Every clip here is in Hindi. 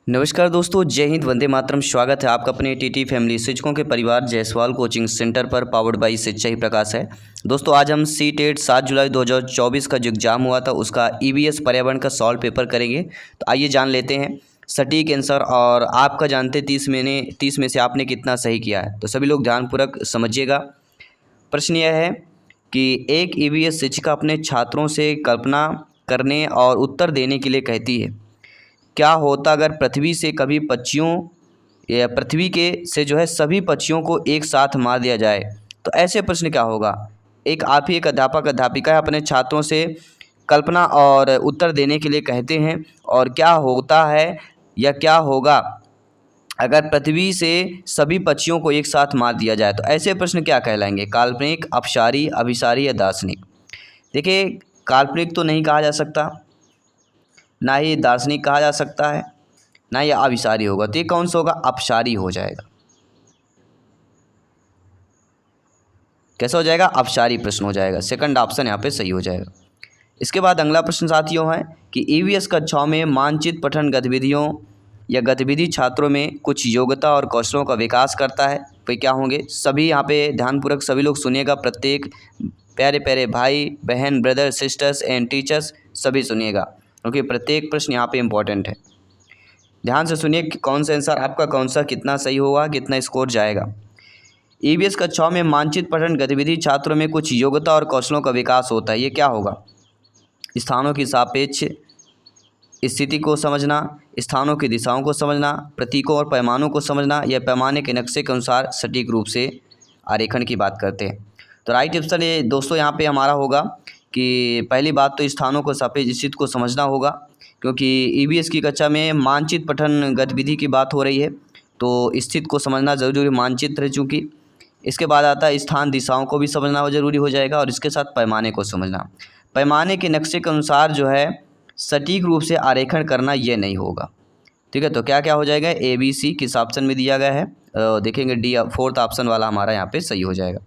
नमस्कार दोस्तों, जय हिंद, वंदे मातरम। स्वागत है आपका अपने टीटी फैमिली शिक्षकों के परिवार जायसवाल कोचिंग सेंटर पर, पावर्ड बाई शिक्षा ही प्रकाश है। दोस्तों आज हम सी-टेट 7 जुलाई 2024 का जो एग्ज़ाम हुआ था उसका ईवीएस पर्यावरण का सॉल्व पेपर करेंगे। तो आइए जान लेते हैं सटीक आंसर। और आपका जानते 30 में से आपने कितना सही किया है, तो सभी लोग ध्यानपूर्वक समझिएगा। प्रश्न यह है कि एक ईवीएस शिक्षिका अपने छात्रों से कल्पना करने और उत्तर देने के लिए कहती है, क्या होता अगर पृथ्वी से कभी पक्षियों या पृथ्वी के से जो है सभी पक्षियों को एक साथ मार दिया जाए। तो ऐसे प्रश्न क्या होगा। आप ही एक अध्यापक अध्यापिका अपने छात्रों से कल्पना और उत्तर देने के लिए कहते हैं, और क्या होता है या क्या होगा अगर पृथ्वी से सभी पक्षियों को एक साथ मार दिया जाए। तो ऐसे प्रश्न क्या कहलाएंगे, काल्पनिक, अपसारी, अभिसारी या दार्शनिक। देखिए, काल्पनिक तो नहीं कहा जा सकता, ना ही दार्शनिक कहा जा सकता है, ना ही अभिसारी होगा। तो ये कौन सा होगा, अपसारी हो जाएगा। कैसा हो जाएगा, अपसारी प्रश्न हो जाएगा। सेकंड ऑप्शन यहाँ पे सही हो जाएगा। इसके बाद अगला प्रश्न साथियों है कि ईवीएस कक्षाओं में मानचित्र पठन गतिविधियों या गतिविधि छात्रों में कुछ योग्यता और कौशलों का विकास करता है। वे क्या होंगे, सभी यहाँ पे ध्यानपूर्वक सभी लोग सुनिएगा। प्रत्येक प्यारे प्यारे भाई बहन, ब्रदर सिस्टर्स एंड टीचर्स, सभी सुनिएगा, क्योंकि प्रत्येक प्रश्न यहाँ पे इम्पोर्टेंट है। ध्यान से सुनिए कि कौन सा आंसर आपका, कौन सा कितना सही होगा, कितना स्कोर जाएगा। ईवीएस कक्षाओं में मानचित्र पठन गतिविधि छात्रों में कुछ योग्यता और कौशलों का विकास होता है। ये क्या होगा, स्थानों की सापेक्ष स्थिति को समझना, स्थानों की दिशाओं को समझना, प्रतीकों और पैमानों को समझना, या पैमाने के नक्शे के अनुसार सटीक रूप से आरेखन की बात करते हैं। तो राइट आंसर ये दोस्तों यहाँ पे हमारा होगा कि पहली बात तो स्थानों को सापेक्ष स्थिति को समझना होगा, क्योंकि ईवीएस की कक्षा में मानचित्र पठन गतिविधि की बात हो रही है, तो स्थिति को समझना जरूरी, मानचित्र है चूँकि। इसके बाद आता है स्थान, दिशाओं को भी समझना जरूरी हो जाएगा, और इसके साथ पैमाने को समझना। पैमाने के नक्शे के अनुसार जो है सटीक रूप से आरेखन करना, ये नहीं होगा। ठीक है, तो क्या क्या हो जाएगा, ए बी सी किस ऑप्शन में दिया गया है, देखेंगे डी, फोर्थ ऑप्शन वाला हमारा यहाँ पे सही हो जाएगा।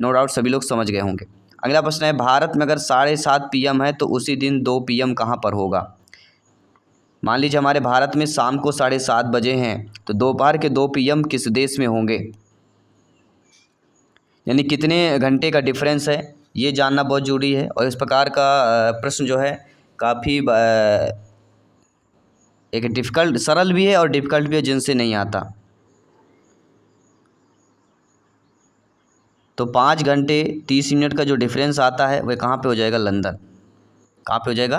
नो डाउट सभी लोग समझ गए होंगे। अगला प्रश्न है, भारत में अगर 7:30 PM है तो उसी दिन 2 PM कहाँ पर होगा। मान लीजिए हमारे भारत में शाम को 7:30 बजे हैं, तो दोपहर के 2 PM किस देश में होंगे, यानी कितने घंटे का डिफरेंस है, ये जानना बहुत ज़रूरी है। और इस प्रकार का प्रश्न जो है काफ़ी एक डिफ़िकल्ट, सरल भी है और डिफ़िकल्ट भी है, जिनसे नहीं आता। तो 5 घंटे 30 मिनट का जो डिफरेंस आता है वह कहाँ पे हो जाएगा, लंदन। कहाँ पे हो जाएगा,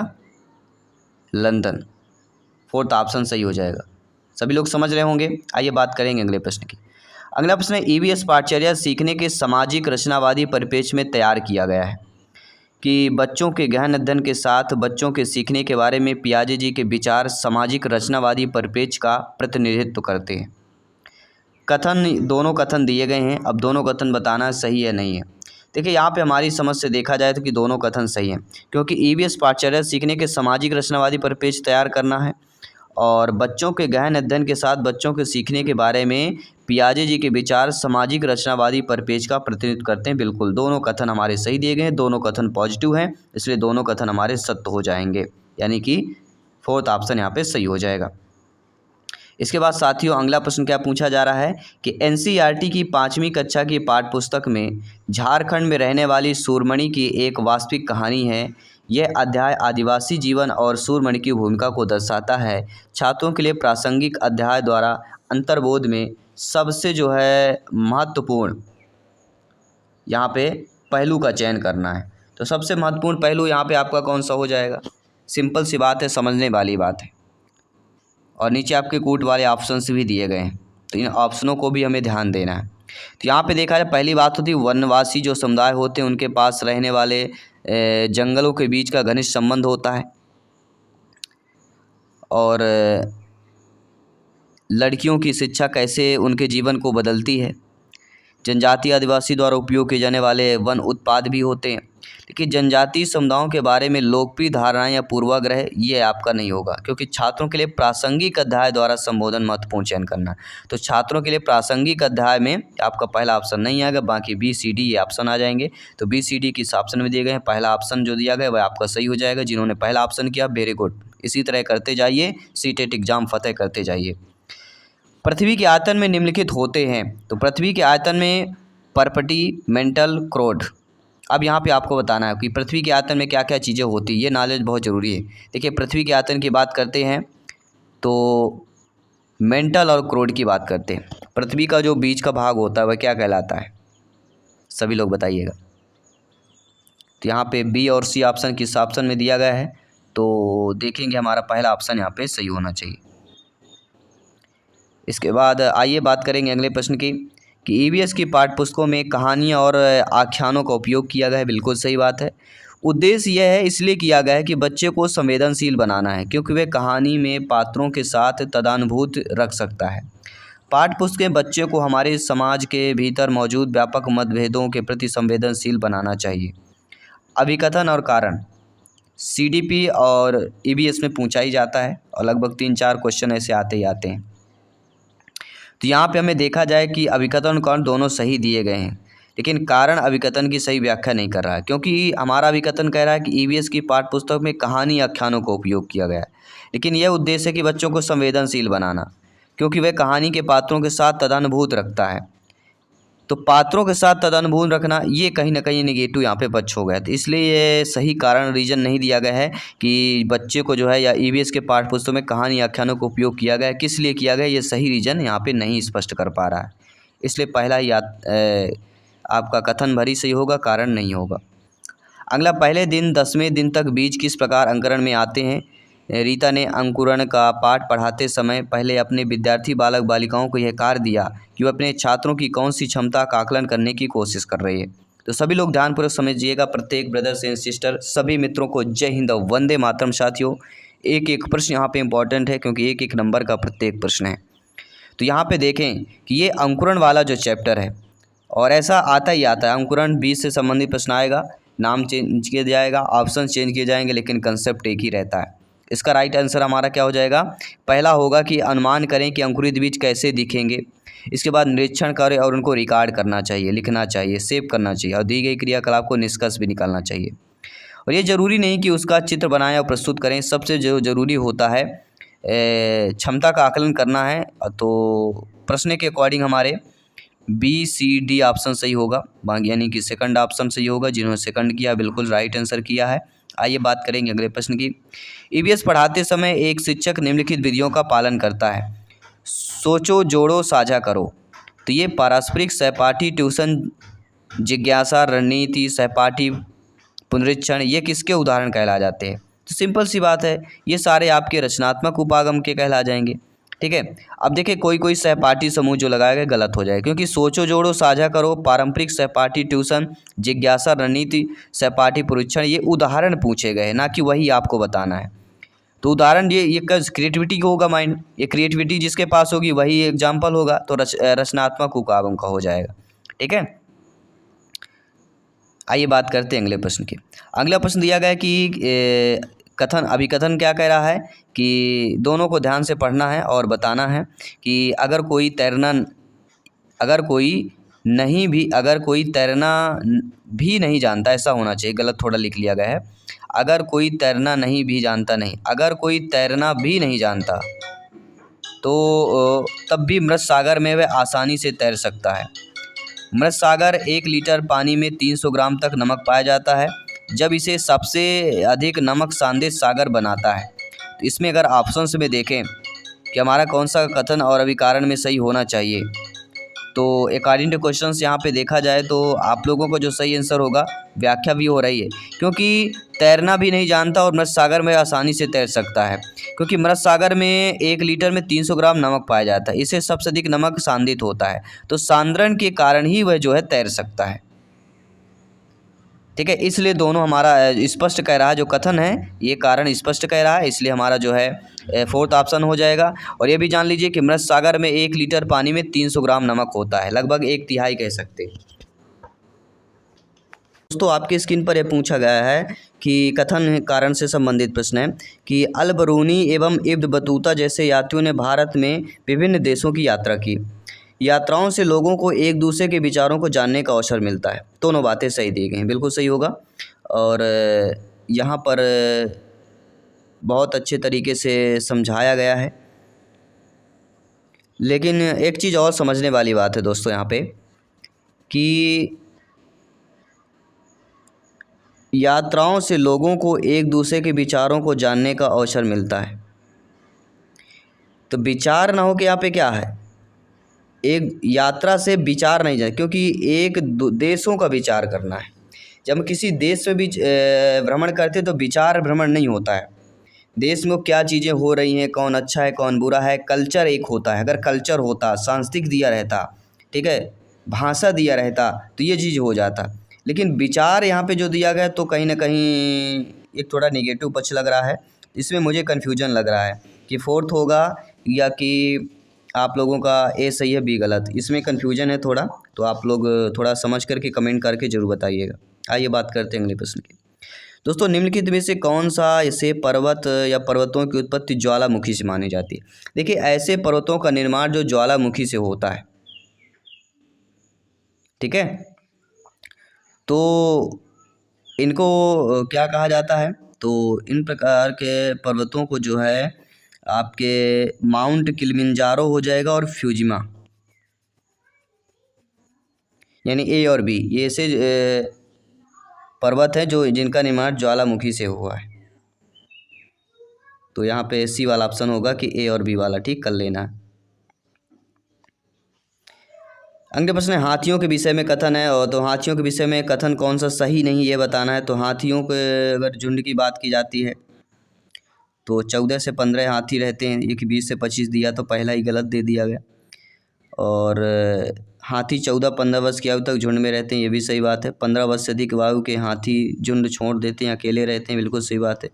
लंदन। फोर्थ ऑप्शन सही हो जाएगा। सभी लोग समझ रहे होंगे। आइए बात करेंगे अगले प्रश्न की। अगला प्रश्न है, ईवीएस पाठचर्या सीखने के सामाजिक रचनावादी परिप्रेक्ष्य में तैयार किया गया है कि बच्चों के गहन अध्ययन के साथ बच्चों के सीखने के बारे में पियाजे जी के विचार सामाजिक रचनावादी परिप्रेक्ष्य का प्रतिनिधित्व करते हैं। कथन, दोनों कथन दिए गए हैं। अब दोनों कथन बताना सही है नहीं है। देखिए, यहाँ पे हमारी समझ से देखा जाए तो कि दोनों कथन सही हैं, क्योंकि ईवीएस पाठचर्या सीखने के सामाजिक रचनावादी परिप्रेक्ष्य तैयार करना है, और बच्चों के गहन अध्ययन के साथ बच्चों के सीखने के बारे में पियाजे जी के विचार सामाजिक रचनावादी परिप्रेक्ष्य का प्रतिनिधित्व करते हैं। बिल्कुल दोनों कथन हमारे सही दिए गए हैं, दोनों कथन पॉजिटिव हैं, इसलिए दोनों कथन हमारे सत्य हो जाएंगे, यानी कि फोर्थ ऑप्शन यहाँ पे सही हो जाएगा। इसके बाद साथियों अगला प्रश्न क्या पूछा जा रहा है कि एनसीईआरटी की 5वीं कक्षा की पाठ्यपुस्तक में झारखंड में रहने वाली सूरमणि की एक वास्तविक कहानी है। यह अध्याय आदिवासी जीवन और सूरमणि की भूमिका को दर्शाता है। छात्रों के लिए प्रासंगिक अध्याय द्वारा अंतर्बोध में सबसे जो है महत्वपूर्ण यहाँ पे पहलू का चयन करना है। तो सबसे महत्वपूर्ण पहलू यहाँ पे आपका कौन सा हो जाएगा, सिंपल सी बात है, समझने वाली बात है। और नीचे आपके कूट वाले ऑप्शंस भी दिए गए हैं, तो इन ऑप्शनों को भी हमें ध्यान देना है। तो यहाँ पे देखा जाए, पहली बात होती है वनवासी जो समुदाय होते हैं उनके पास रहने वाले जंगलों के बीच का घनिष्ठ संबंध होता है, और लड़कियों की शिक्षा कैसे उनके जीवन को बदलती है। जनजातीय आदिवासी द्वारा उपयोग किए जाने वाले वन उत्पाद भी होते हैं। देखिए जनजातीय समुदायों के बारे में लोकप्रिय धारणाएं या पूर्वाग्रह ये आपका नहीं होगा, क्योंकि छात्रों के लिए प्रासंगिक अध्याय द्वारा संबोधन महत्वपूर्ण चयन करना। तो छात्रों के लिए प्रासंगिक अध्याय में आपका पहला ऑप्शन नहीं आएगा, बाकी बी सी डी ये ऑप्शन आ जाएंगे। तो बी सी डी किस ऑप्शन में दिए गए हैं, पहला ऑप्शन जो दिया गया वह आपका सही हो जाएगा। जिन्होंने पहला ऑप्शन किया वेरी गुड, इसी तरह करते जाइए, सीटेट एग्जाम फतेह करते जाइए। पृथ्वी के आयतन में निम्नलिखित होते हैं। तो पृथ्वी के आयतन में परपटी, मेंटल, क्रोड। अब यहाँ पे आपको बताना है कि पृथ्वी के आयतन में क्या क्या चीज़ें होती हैं, ये नॉलेज बहुत ज़रूरी है। देखिए पृथ्वी के आयतन की बात करते हैं तो मेंटल और क्रोड की बात करते हैं। पृथ्वी का जो बीच का भाग होता है वह क्या कहलाता है, सभी लोग बताइएगा। तो यहाँ पे बी और सी ऑप्शन किस ऑप्शन में दिया गया है, तो देखेंगे हमारा पहला ऑप्शन यहाँ पे सही होना चाहिए। इसके बाद आइए बात करेंगे अगले प्रश्न की कि ईवीएस की पाठ्य पुस्तकों में कहानियाँ और आख्यानों का उपयोग किया गया है। बिल्कुल सही बात है। उद्देश्य यह है इसलिए किया गया है कि बच्चे को संवेदनशील बनाना है, क्योंकि वह कहानी में पात्रों के साथ तदानुभूति रख सकता है। पाठ्य पुस्तकें बच्चे को हमारे समाज के भीतर मौजूद व्यापक मतभेदों के प्रति संवेदनशील बनाना चाहिए। अभिकथन और कारण सीडीपी और ईवीएस में पूछा ही जाता है और लगभग 3-4 क्वेश्चन ऐसे आते ही आते हैं। तो यहाँ पे हमें देखा जाए कि अभिकथन और कारण दोनों सही दिए गए हैं, लेकिन कारण अभिकथन की सही व्याख्या नहीं कर रहा है, क्योंकि हमारा अभिकथन कह रहा है कि ईवीएस की पाठ्य पुस्तक में कहानी आख्यानों का उपयोग किया गया है, लेकिन यह उद्देश्य है कि बच्चों को संवेदनशील बनाना, क्योंकि वह कहानी के पात्रों के साथ तदानुभूति रखता है। तो पात्रों के साथ तदानुभूति रखना ये कहीं ना कहीं नेगेटिव यहाँ पे पक्ष हो गया। तो इसलिए ये सही कारण रीजन नहीं दिया गया है कि बच्चे को जो है या ईवीएस के पाठ्य पुस्तकों में कहानी आख्यानों का उपयोग किया गया है, किस लिए किया गया, ये सही रीजन यहाँ पे नहीं स्पष्ट कर पा रहा है। इसलिए पहला ही आपका कथन भरी सही होगा, कारण नहीं होगा। अगला, पहले दिन 10वें दिन तक बीज किस प्रकार अंकुरण में आते हैं। रीता ने अंकुरण का पाठ पढ़ाते समय पहले अपने विद्यार्थी बालक बालिकाओं को यह कार्य दिया कि वह अपने छात्रों की कौन सी क्षमता का आकलन करने की कोशिश कर रही है। तो सभी लोग ध्यानपूर्वक समझिएगा, प्रत्येक ब्रदर्स एंड सिस्टर सभी मित्रों को जय हिंद, वंदे मातरम। साथियों एक एक प्रश्न यहाँ पे इंपॉर्टेंट है, क्योंकि एक एक नंबर का प्रत्येक प्रश्न है। तो यहाँ पे देखें कि ये अंकुरण वाला जो चैप्टर है, और ऐसा आता ही आता है, अंकुरण बीज से संबंधित प्रश्न आएगा, नाम चेंज किया जाएगा, ऑप्शन चेंज किए जाएंगे, लेकिन कंसेप्ट एक ही रहता है। इसका राइट आंसर हमारा क्या हो जाएगा, पहला होगा कि अनुमान करें कि अंकुरित बीज कैसे दिखेंगे। इसके बाद निरीक्षण करें और उनको रिकॉर्ड करना चाहिए, लिखना चाहिए, सेव करना चाहिए, और दी गई क्रियाकलाप को निष्कर्ष भी निकालना चाहिए। और ये ज़रूरी नहीं कि उसका चित्र बनाएं और प्रस्तुत करें, सबसे जो ज़रूरी होता है क्षमता का आकलन करना है। तो प्रश्न के अकॉर्डिंग हमारे बी सी डी ऑप्शन सही होगा, यानी कि सेकंड ऑप्शन सही होगा। जिन्होंने सेकंड किया बिल्कुल राइट आंसर किया है। आइए बात करेंगे अगले प्रश्न की। ईवीएस पढ़ाते समय एक शिक्षक निम्नलिखित विधियों का पालन करता है। सोचो, जोड़ो, साझा करो। तो ये पारस्परिक, सहपाठी, ट्यूशन, जिज्ञासा, रणनीति, सहपाठी, पुनरीक्षण, ये किसके उदाहरण कहला जाते हैं। तो सिंपल सी बात है, ये सारे आपके रचनात्मक उपागम के कहला जाएंगे। ठीक है, अब देखिए कोई कोई सहपाठी समूह जो लगाया गया गलत हो जाए, क्योंकि सोचो, जोड़ो, साझा करो, पारंपरिक, सहपाठी, ट्यूशन, जिज्ञासा, रणनीति, सहपाठी, पुनरीक्षण, ये उदाहरण पूछे गए हैं, ना कि वही आपको बताना है। तो उदाहरण ये क्रिएटिविटी का होगा माइंड, ये क्रिएटिविटी जिसके पास होगी वही एग्जाम्पल होगा, तो रचनात्मक उपागम का हो जाएगा। ठीक है, आइए बात करते हैं अगले प्रश्न की। अगला प्रश्न दिया गया है कि कथन अभिकथन क्या कह रहा है कि दोनों को ध्यान से पढ़ना है और बताना है कि अगर कोई तैरना भी नहीं जानता, ऐसा होना चाहिए, गलत थोड़ा लिख लिया गया है। अगर कोई तैरना नहीं भी जानता नहीं, अगर कोई तैरना भी नहीं जानता तो तब भी मृत सागर में वह आसानी से तैर सकता है। मृत सागर 1 लीटर पानी में 300 ग्राम तक नमक पाया जाता है, जब इसे सबसे अधिक नमक सांद्र सागर बनाता है। तो इसमें अगर ऑप्शंस में देखें कि हमारा कौन सा कथन और अभिकारण में सही होना चाहिए, तो अकॉर्डिंग टू क्वेश्चंस यहाँ पे देखा जाए तो आप लोगों को जो सही आंसर होगा, व्याख्या भी हो रही है, क्योंकि तैरना भी नहीं जानता और मृत सागर में आसानी से तैर सकता है, क्योंकि मृत सागर में 1 लीटर में 300 ग्राम नमक पाया जाता है, इसे सबसे अधिक नमक सांद्रित होता है, तो सांद्रण के कारण ही वह जो है तैर सकता है। ठीक है, इसलिए दोनों हमारा स्पष्ट कह रहा है, जो कथन है ये कारण स्पष्ट कह रहा है, इसलिए हमारा जो है फोर्थ ऑप्शन हो जाएगा। और ये भी जान लीजिए कि मृत सागर में 1 लीटर पानी में 300 ग्राम नमक होता है, लगभग 1/3 कह सकते हैं। दोस्तों आपकी स्क्रीन पर यह पूछा गया है कि कथन कारण से संबंधित प्रश्न है कि अल बरूनी एवं इब्न बतूता जैसे यात्रियों ने भारत में विभिन्न देशों की यात्रा की। यात्राओं से लोगों को एक दूसरे के विचारों को जानने का अवसर मिलता है। दोनों बातें सही दी गई हैं, बिल्कुल सही होगा। और यहाँ पर बहुत अच्छे तरीके से समझाया गया है। लेकिन एक चीज़ और समझने वाली बात है दोस्तों यहाँ पे कि यात्राओं से लोगों को एक दूसरे के विचारों को जानने का अवसर मिलता है। तो विचार ना हो कि यहाँ पे क्या है, एक यात्रा से विचार नहीं जाए, क्योंकि एक देशों का विचार करना है। जब हम किसी देश में भी भ्रमण करते तो विचार भ्रमण नहीं होता है। देश में क्या चीज़ें हो रही हैं, कौन अच्छा है कौन बुरा है, कल्चर एक होता है। अगर कल्चर होता, सांस्कृतिक दिया रहता, ठीक है, भाषा दिया रहता तो ये चीज़ हो जाता। लेकिन विचार यहाँ पे जो दिया गया तो कहीं ना कहीं एक थोड़ा नेगेटिव पक्ष लग रहा है। इसमें मुझे कन्फ्यूजन लग रहा है कि फोर्थ होगा या कि आप लोगों का ए सही है बी गलत। इसमें कन्फ्यूजन है थोड़ा, तो आप लोग थोड़ा समझ करके कमेंट करके ज़रूर बताइएगा। आइए बात करते हैं अगले प्रश्न की। दोस्तों निम्नलिखित में से कौन सा ऐसे पर्वत या पर्वतों की उत्पत्ति ज्वालामुखी से मानी जाती है। देखिए ऐसे पर्वतों का निर्माण जो ज्वालामुखी से होता है, ठीक है, तो इनको क्या कहा जाता है, तो इन प्रकार के पर्वतों को जो है आपके माउंट किलिमंजारो हो जाएगा और फ्यूजिमा, यानी ए और बी, ये ऐसे पर्वत हैं जो जिनका निर्माण ज्वालामुखी से हुआ है। तो यहाँ पे सी वाला ऑप्शन होगा कि ए और बी वाला ठीक कर लेना। अगले प्रश्न है हाथियों के विषय में कथन है, और तो हाथियों के विषय में कथन कौन सा सही नहीं ये बताना है। तो हाथियों के अगर झुंड की बात की जाती है तो 14 से 15 हाथी रहते हैं। एक 20 से 25 दिया तो पहला ही गलत दे दिया गया। और हाथी 14-15 वर्ष की आयु तक झुंड में रहते हैं, ये भी सही बात है। 15 वर्ष से अधिक आयु के हाथी झुंड छोड़ देते हैं, अकेले रहते हैं, बिल्कुल सही बात है।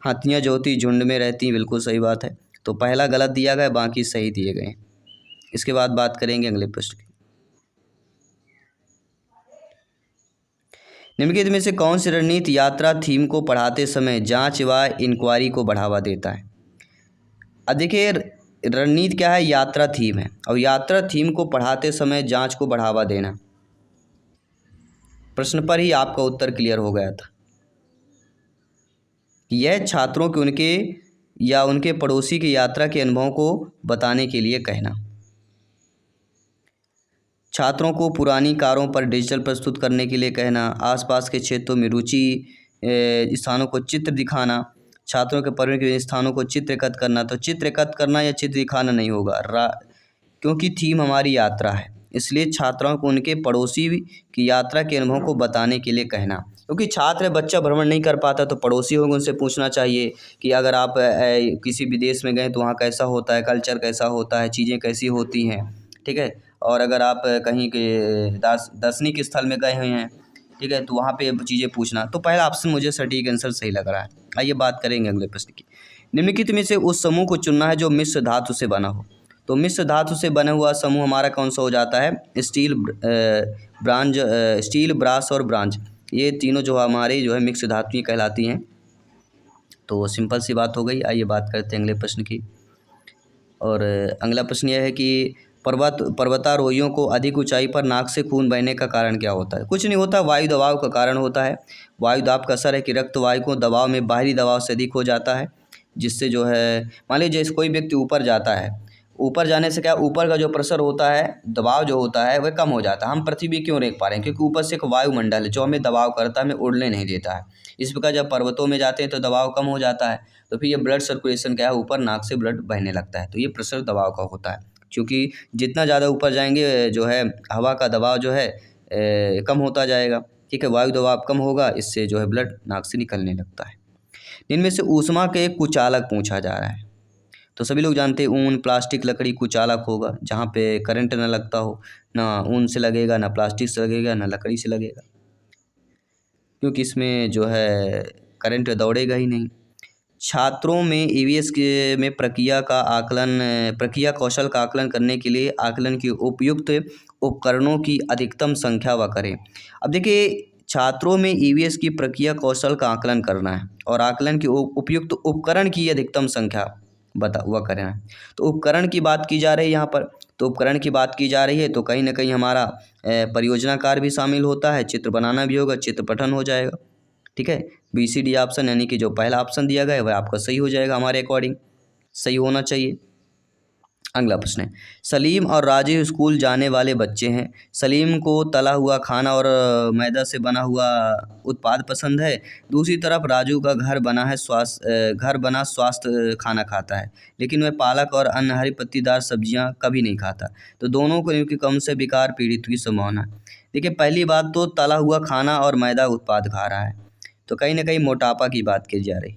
हाथियाँ जो होती झुंड में रहती हैं, बिल्कुल सही बात है। तो पहला गलत दिया गया, बाकी सही दिए गए। इसके बाद बात करेंगे अगले प्रश्न की। निम्नलिखित में से कौन सी रणनीति यात्रा थीम को पढ़ाते समय जांच व इंक्वायरी को बढ़ावा देता है। अब देखिए रणनीति क्या है, यात्रा थीम है, और यात्रा थीम को पढ़ाते समय जांच को बढ़ावा देना। प्रश्न पर ही आपका उत्तर क्लियर हो गया था। यह छात्रों के उनके या उनके पड़ोसी की यात्रा के अनुभवों को बताने के लिए कहना। छात्रों को पुरानी कारों पर डिजिटल प्रस्तुत करने के लिए कहना। आसपास के क्षेत्रों में रुचि स्थानों को चित्र दिखाना। छात्रों के पर्यटन के स्थानों को चित्रकत करना। तो चित्रकत करना या चित्र दिखाना नहीं होगा, क्योंकि थीम हमारी यात्रा है, इसलिए छात्राओं को उनके पड़ोसी की यात्रा के अनुभव को बताने के लिए कहना। क्योंकि छात्र बच्चा भ्रमण नहीं कर पाता तो पड़ोसी होंगे, उनसे पूछना चाहिए कि अगर आप किसी विदेश में गए तो वहाँ कैसा होता है, कल्चर कैसा होता है, चीज़ें कैसी होती हैं, ठीक है। और अगर आप कहीं के दार्शनिक स्थल में गए हुए हैं, ठीक है, तो वहाँ पे चीज़ें पूछना। तो पहला ऑप्शन मुझे सटीक आंसर सही लग रहा है। आइए बात करेंगे अगले प्रश्न की। निम्नलिखित में से उस समूह को चुनना है जो मिश्र धातु से बना हो। तो मिश्र धातु से बना हुआ समूह हमारा कौन सा हो जाता है, स्टील, स्टील, ब्रास और ब्रांज, ये तीनों जो हमारे जो है मिक्स धातुएं कहलाती हैं। तो सिंपल सी बात हो गई। आइए बात करते हैं अगले प्रश्न की। और अगला प्रश्न यह है कि पर्वतारोहियों को अधिक ऊंचाई पर नाक से खून बहने का कारण क्या होता है। कुछ नहीं होता, वायु दबाव का कारण होता है। वायु दाब का असर है कि रक्त वायु को दबाव में बाहरी दबाव से अधिक हो जाता है, जिससे जो है मान लीजिए जैसे कोई व्यक्ति ऊपर जाता है, ऊपर जाने से क्या ऊपर का जो प्रेशर होता है, दबाव जो होता है वह कम हो जाता है। हम पृथ्वी पे क्यों देख पा रहे हैं, क्योंकि ऊपर से एक वायुमंडल है जो हमें दबाव करता है, हमें उड़ने नहीं देता है। इस प्रकार जब पर्वतों में जाते हैं तो दबाव कम हो जाता है, तो फिर ये ब्लड सर्कुलेशन क्या है, ऊपर नाक से ब्लड बहने लगता है। तो ये प्रेशर दबाव का होता है, क्योंकि जितना ज़्यादा ऊपर जाएंगे जो है हवा का दबाव जो है कम होता जाएगा, ठीक है, वायु दबाव कम होगा, इससे जो है ब्लड नाक से निकलने लगता है। इनमें से ऊष्मा के एक कुचालक पूछा जा रहा है। तो सभी लोग जानते हैं ऊन, प्लास्टिक, लकड़ी कुचालक होगा, जहाँ पे करंट ना लगता हो, ना ऊन से लगेगा, ना प्लास्टिक से लगेगा, ना लकड़ी से लगेगा, क्योंकि इसमें जो है करंट दौड़ेगा ही नहीं। छात्रों में ईवीएस के में प्रक्रिया कौशल का आकलन करने के लिए आकलन की उपयुक्त उपकरणों की अधिकतम संख्या व करें। अब देखिए छात्रों में ईवीएस की प्रक्रिया कौशल का आकलन करना है और आकलन की उपयुक्त उपकरण की अधिकतम संख्या हुआ करना है। तो उपकरण की बात की जा रही है यहाँ पर, तो उपकरण की बात की जा रही है तो कहीं ना कहीं हमारा परियोजना कार्य भी शामिल होता है, चित्र बनाना भी होगा, चित्र पठन हो जाएगा। ठीक है, BCD ऑप्शन यानी कि जो पहला ऑप्शन दिया गया है वह आपका सही हो जाएगा, हमारे अकॉर्डिंग सही होना चाहिए। अगला प्रश्न है, सलीम और राजीव स्कूल जाने वाले बच्चे हैं। सलीम को तला हुआ खाना और मैदा से बना हुआ उत्पाद पसंद है। दूसरी तरफ राजू का घर बना स्वास्थ्य खाना खाता है, लेकिन वह पालक और अन्य हरी पत्तीदार सब्जियां कभी नहीं खाता। तो दोनों को क्योंकि कम से विकार पीड़ित की संभावना है। देखिए, पहली बात तो तला हुआ खाना और मैदा उत्पाद खा रहा है, तो कहीं ना कहीं मोटापा की बात की जा रही है,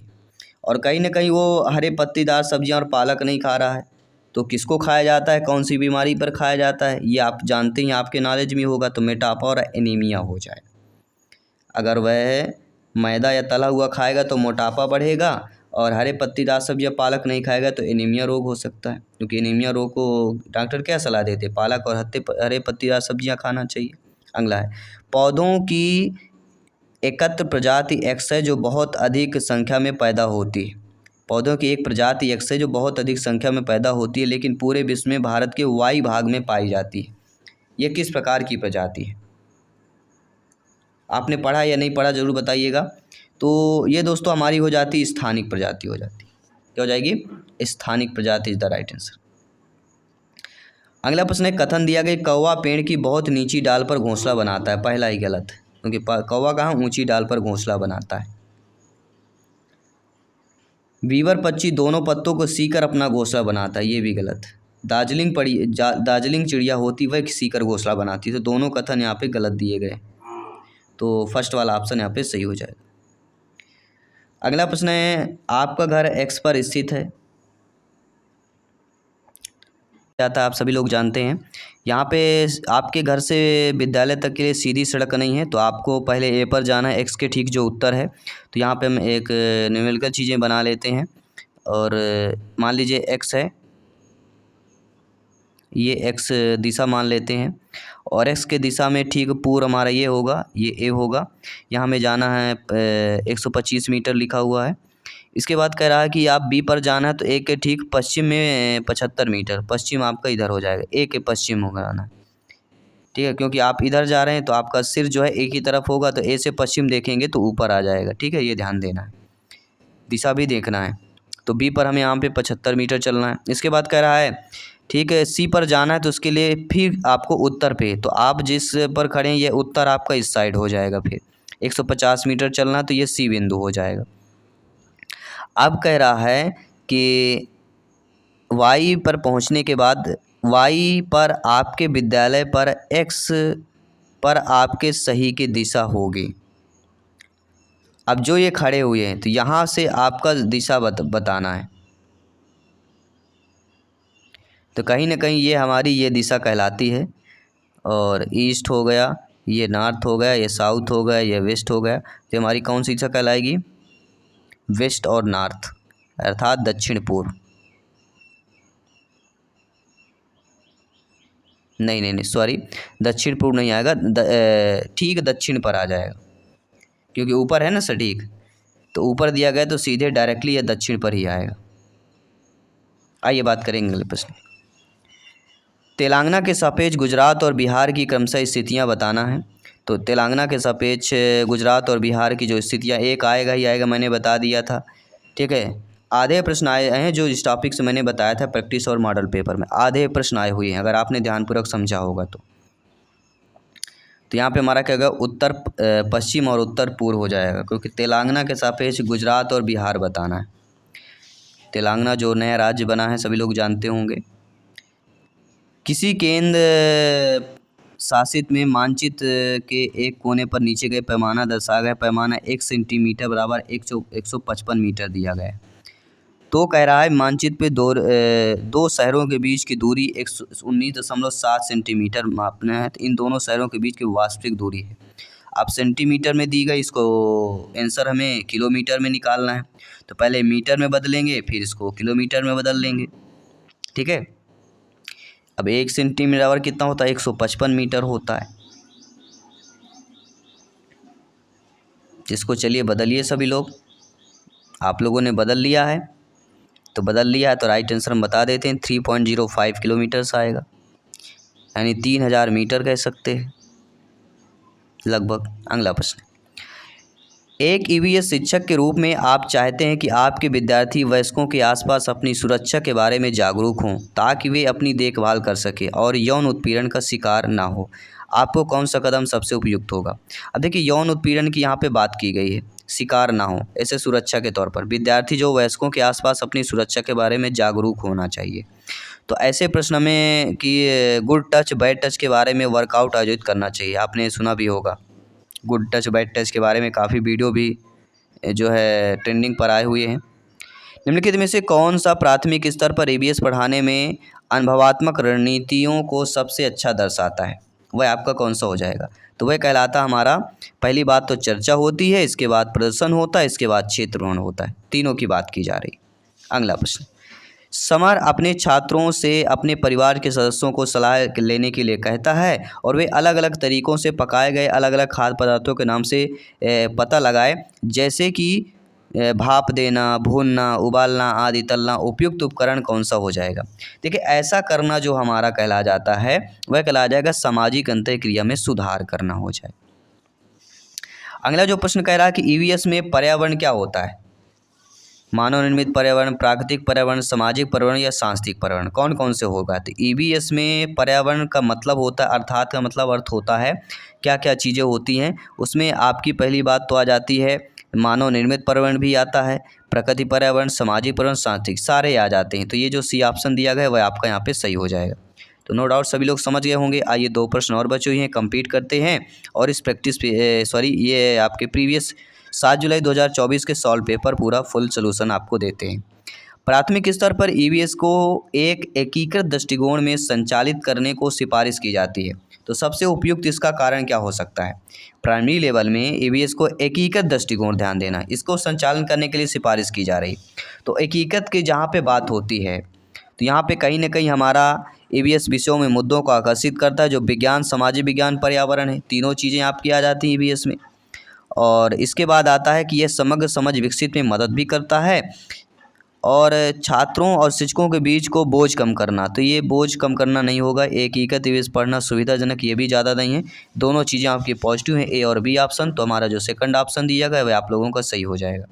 और कहीं ना कहीं वो हरे पत्तीदार सब्जियां और पालक नहीं खा रहा है। तो किसको खाया जाता है, कौन सी बीमारी पर खाया जाता है, ये आप जानते हैं, आपके नॉलेज में होगा, तो मोटापा और एनीमिया हो जाए। अगर वह मैदा या तला हुआ खाएगा तो मोटापा बढ़ेगा, और हरे पत्तीदार सब्जियां पालक नहीं खाएगा तो एनीमिया रोग हो सकता है, क्योंकि एनीमिया रोग को डॉक्टर क्या सलाह देते हैं, पालक और हरे पत्तीदार सब्जियां खाना चाहिए। अगला है, पौधों की एकत्र प्रजाति एक्स है जो बहुत अधिक संख्या में पैदा होती है। पौधों की एक प्रजाति एक्स है जो बहुत अधिक संख्या में पैदा होती है, लेकिन पूरे विश्व में भारत के वाई भाग में पाई जाती है। यह किस प्रकार की प्रजाति है? आपने पढ़ा या नहीं पढ़ा ज़रूर बताइएगा। तो ये दोस्तों हमारी हो जाती है स्थानिक प्रजाति हो जाती है। क्या हो जाएगी? स्थानिक प्रजाति इज द राइट आंसर। अगला प्रश्न है, कथन दिया गया कौवा पेड़ की बहुत नीची डाल पर घोंसला बनाता है। पहला ही गलत है, क्योंकि कौवा कहाँ ऊंची डाल पर घोंसला बनाता है। बीवर पक्षी दोनों पत्तों को सीकर अपना घोंसला बनाता है, ये भी गलत है। दार्जिलिंग चिड़िया होती वह सीकर घोंसला बनाती है, तो दोनों कथन यहाँ पे गलत दिए गए, तो फर्स्ट वाला ऑप्शन यहाँ पे सही हो जाएगा। अगला प्रश्न है, आपका घर एक्स पर स्थित है, जाता है, आप सभी लोग जानते हैं। यहाँ पे आपके घर से विद्यालय तक के लिए सीधी सड़क नहीं है, तो आपको पहले ए पर जाना है, एक्स के ठीक जो उत्तर है। तो यहाँ पे हम एक न्यूमेरिकल चीज़ें बना लेते हैं, और मान लीजिए एक्स है, ये एक्स दिशा मान लेते हैं, और एक्स के दिशा में ठीक पूर्व हमारा ये होगा, ये ए होगा। यहाँ हमें जाना है 125 मीटर लिखा हुआ है। इसके बाद कह रहा है कि आप बी पर जाना है, तो ए के ठीक पश्चिम में 75 मीटर, पश्चिम आपका इधर हो जाएगा, ए के पश्चिम होगा आना। ठीक है, क्योंकि आप इधर जा रहे हैं तो आपका सिर जो है ए की तरफ होगा, तो ए से पश्चिम देखेंगे तो ऊपर आ जाएगा। ठीक है, ये ध्यान देना है, दिशा भी देखना है। तो बी पर हमें यहाँ पे 75 मीटर चलना है। इसके बाद कह रहा है, ठीक है, सी पर जाना है, तो उसके लिए फिर आपको उत्तर पे, तो आप जिस पर खड़े हैं ये उत्तर आपका इस साइड हो जाएगा। फिर 150 मीटर चलना है, तो ये सी बिंदु हो जाएगा। अब कह रहा है कि वाई पर पहुंचने के बाद वाई पर आपके विद्यालय पर एक्स पर आपके सही की दिशा होगी। अब जो ये खड़े हुए हैं, तो यहाँ से आपका दिशा बताना है, तो कहीं ना कहीं ये हमारी ये दिशा कहलाती है, और ईस्ट हो गया, ये नॉर्थ हो गया, ये साउथ हो गया, ये वेस्ट हो गया, तो हमारी कौन सी दिशा कहलाएगी? वेस्ट और नॉर्थ, अर्थात दक्षिण पूर्व। नहीं सॉरी, दक्षिण पूर्व नहीं आएगा, ठीक दक्षिण पर आ जाएगा, क्योंकि ऊपर है ना सटीक, तो ऊपर दिया गया तो सीधे डायरेक्टली या दक्षिण पर ही आएगा। आइए बात करेंगे अगले प्रश्न। तेलंगाना के सापेक्ष गुजरात और बिहार की क्रमशः स्थितियां बताना है। तो तेलंगाना के सापेक्ष गुजरात और बिहार की जो स्थितियां, एक आएगा ही आएगा, मैंने बता दिया था। ठीक है, आधे प्रश्न आए हैं जो इस टॉपिक से मैंने बताया था, प्रैक्टिस और मॉडल पेपर में आधे प्रश्न आए हुए हैं, अगर आपने ध्यानपूर्वक समझा होगा तो। यहाँ पे हमारा क्या होगा, उत्तर पश्चिम और उत्तर पूर्व हो जाएगा, क्योंकि तेलंगाना के सापेक्ष गुजरात और बिहार बताना है। तेलंगाना जो नया राज्य बना है सभी लोग जानते होंगे। किसी केंद्र शासित में मानचित्र के एक कोने पर नीचे गए पैमाना दर्शाया गया, पैमाना 1 सेंटीमीटर बराबर 155 मीटर दिया गया है। तो कह रहा है मानचित्र पे दो शहरों के बीच की दूरी 19.7 सेंटीमीटर मापना है, तो इन दोनों शहरों के बीच की वास्तविक दूरी है। आप सेंटीमीटर में दी गई, इसको आंसर हमें किलोमीटर में निकालना है, तो पहले मीटर में बदलेंगे, फिर इसको किलोमीटर में बदल लेंगे। ठीक है, अब 1 सेंटीमीटर बराबर कितना होता है? 155 मीटर होता है। जिसको चलिए बदलिए सभी लोग। आप लोगों ने बदल लिया है, तो बदल लिया है तो राइट आंसर हम बता देते हैं 3.05 किलोमीटर्स आएगा, यानी 3000 मीटर कह सकते हैं लगभग। अगला प्रश्न, एक ईवीएस शिक्षक के रूप में आप चाहते हैं कि आपके विद्यार्थी वयस्कों के आसपास अपनी सुरक्षा के बारे में जागरूक हों ताकि वे अपनी देखभाल कर सकें और यौन उत्पीड़न का शिकार ना हो। आपको कौन सा कदम सबसे उपयुक्त होगा? अब देखिए, यौन उत्पीड़न की यहाँ पे बात की गई है, शिकार ना हो, ऐसे सुरक्षा के तौर पर विद्यार्थी जो वयस्कों के आसपास अपनी सुरक्षा के बारे में जागरूक होना चाहिए। तो ऐसे प्रश्न में कि गुड टच बैड टच के बारे में वर्कआउट आयोजित करना चाहिए। आपने सुना भी होगा, गुड टच बैड टच के बारे में काफ़ी वीडियो भी जो है ट्रेंडिंग पर आए हुए हैं। निम्नलिखित में से कौन सा प्राथमिक स्तर पर ईवीएस पढ़ाने में अनुभवात्मक रणनीतियों को सबसे अच्छा दर्शाता है? वह आपका कौन सा हो जाएगा? तो वह कहलाता हमारा, पहली बात तो चर्चा होती है, इसके बाद प्रदर्शन होता है, इसके बाद क्षेत्रफल होता है, तीनों की बात की जा रही। अगला प्रश्न, समर अपने छात्रों से अपने परिवार के सदस्यों को सलाह लेने के लिए कहता है और वे अलग अलग तरीक़ों से पकाए गए अलग अलग खाद्य पदार्थों के नाम से पता लगाए, जैसे कि भाप देना, भूनना, उबालना आदि तलना। उपयुक्त उपकरण कौन सा हो जाएगा? देखिए, ऐसा करना जो हमारा कहला जाता है वह कहला जाएगा सामाजिक अंतःक्रिया में सुधार करना हो जाए। अगला जो प्रश्न कह रहा है कि ईवीएस में पर्यावरण क्या होता है? मानव निर्मित पर्यावरण, प्राकृतिक पर्यावरण, सामाजिक पर्यावरण या सांस्कृतिक पर्यावरण, कौन कौन से होगा? तो ईवीएस में पर्यावरण का मतलब होता है, अर्थात का मतलब अर्थ होता है क्या क्या चीज़ें होती हैं। उसमें आपकी पहली बात तो आ जाती है मानव निर्मित पर्यावरण भी आता है, प्रकृति पर्यावरण, सामाजिक पर्यावरण, सांस्कृतिक, सारे आ जाते हैं। तो ये जो सी ऑप्शन दिया गया है वह आपका यहाँ पे सही हो जाएगा। तो नो डाउट सभी लोग समझ गए होंगे। आइए 2 प्रश्न और बचे हुए हैं, कंप्लीट करते हैं और इस प्रैक्टिस पे ये आपके प्रीवियस 7 जुलाई 2024 के सॉल्व पेपर पूरा फुल सॉल्यूशन आपको देते हैं। प्राथमिक स्तर पर ईवीएस को एक एकीकृत दृष्टिकोण में संचालित करने को सिफारिश की जाती है। तो सबसे उपयुक्त इसका कारण क्या हो सकता है? प्राइमरी लेवल में ईवीएस को एकीकृत दृष्टिकोण, ध्यान देना, इसको संचालन करने के लिए सिफारिश की जा रही। तो एकीकृत की जहाँ पे बात होती है तो यहाँ पे कहीं ना कहीं हमारा ईवीएस विषयों में मुद्दों को आकर्षित करता है, जो विज्ञान, सामाजिक विज्ञान, पर्यावरण है, तीनों चीज़ें आपकी आ जाती हैं ईवीएस में। और इसके बाद आता है कि यह समग्र समझ विकसित में मदद भी करता है और छात्रों और शिक्षकों के बीच को बोझ कम करना। तो ये बोझ कम करना नहीं होगा, एकीकृत ईवीएस पढ़ना सुविधाजनक ये भी ज़्यादा नहीं है। दोनों चीज़ें आपकी पॉजिटिव हैं, ए और बी ऑप्शन। तो हमारा जो सेकंड ऑप्शन दिया गया है वह आप लोगों का सही हो जाएगा।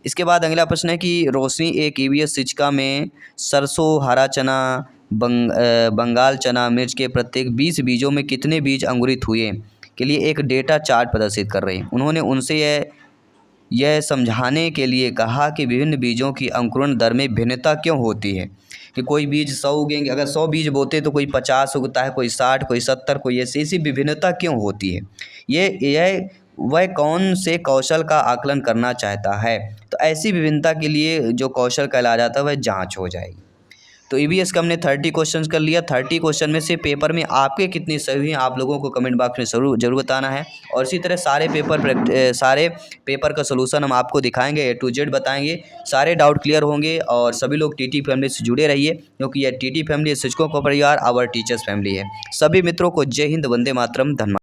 इसके बाद अगला प्रश्न है कि रोशनी एक ईवीएस शिक्षिका में सरसों, हरा चना, बंगाल चना, मिर्च के प्रत्येक 20 बीजों में कितने बीज अंकुरित हुए के लिए एक डेटा चार्ट प्रदर्शित कर रहे हैं। उन्होंने उनसे यह समझाने के लिए कहा कि विभिन्न बीजों की अंकुरण दर में भिन्नता क्यों होती है, कि कोई बीज 100 उगेंगे, अगर 100 बीज बोते तो कोई 50 उगता है, कोई 60, कोई 70, कोई ऐसी विभिन्नता क्यों होती है। यह वह कौन से कौशल का आकलन करना चाहता है। तो ऐसी विभिन्नता के लिए जो कौशल कहलाया जाता है वह जाँच हो जाएगी। तो ईवीएस का हमने 30 क्वेश्चंस कर लिया। 30 क्वेश्चन में से पेपर में आपके कितने सही हैं आप लोगों को कमेंट बॉक्स में ज़रूर बताना है। और इसी तरह सारे पेपर का सलूशन हम आपको दिखाएंगे, ए टू जेड बताएंगे, सारे डाउट क्लियर होंगे। और सभी लोग टीटी फैमिली से जुड़े रहिए, क्योंकि यह टीटी फैमिली शिक्षकों का परिवार, आवर टीचर्स फैमिली है। सभी मित्रों को जय हिंद, वंदे मातरम, धन्यवाद।